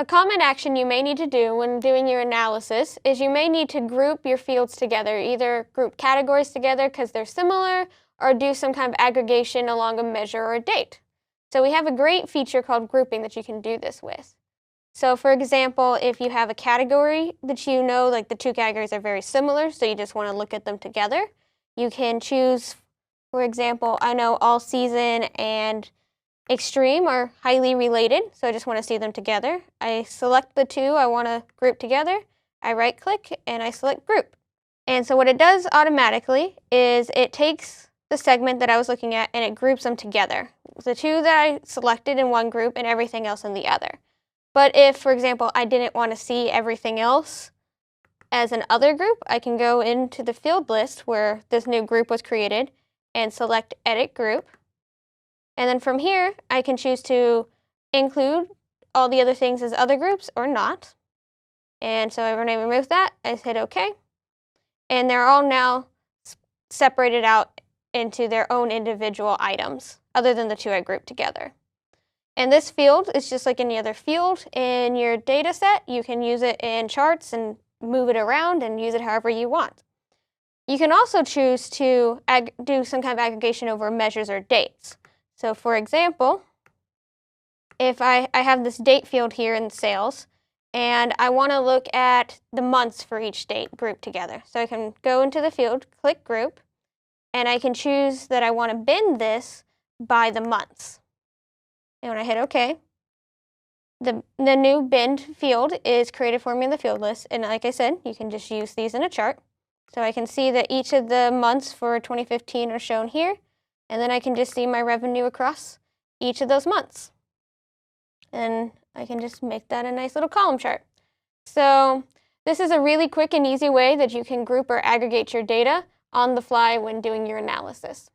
A common action you may need to do when doing your analysis is you may need to group your fields together, either group categories together because they're similar, or do some kind of aggregation along a measure or a date. So we have a great feature called grouping that you can do this with. So for example, if you have a category that you know, like the two categories are very similar, so you just want to look at them together, you can choose, for example, I know all season and extreme are highly related, so I just want to see them together. I select the two I want to group together, I right click, and I select group. And so what it does automatically is it takes the segment that I was looking at and it groups them together. The two that I selected in one group and everything else in the other. But if, for example, I didn't want to see everything else as an other group, I can go into the field list where this new group was created and select Edit Group. And then from here, I can choose to include all the other things as other groups or not. And so when I remove that, I hit OK. And they're all now separated out into their own individual items, other than the two I grouped together. And this field is just like any other field in your data set. You can use it in charts and move it around and use it however you want. You can also choose to do some kind of aggregation over measures or dates. So for example, if I have this date field here in sales, and I want to look at the months for each date grouped together. So I can go into the field, click Group, and I can choose that I want to bin this by the months. And when I hit OK, the new binned field is created for me in the field list. And like I said, you can just use these in a chart. So I can see that each of the months for 2015 are shown here. And then I can just see my revenue across each of those months. And I can just make that a nice little column chart. So this is a really quick and easy way that you can group or aggregate your data on the fly when doing your analysis.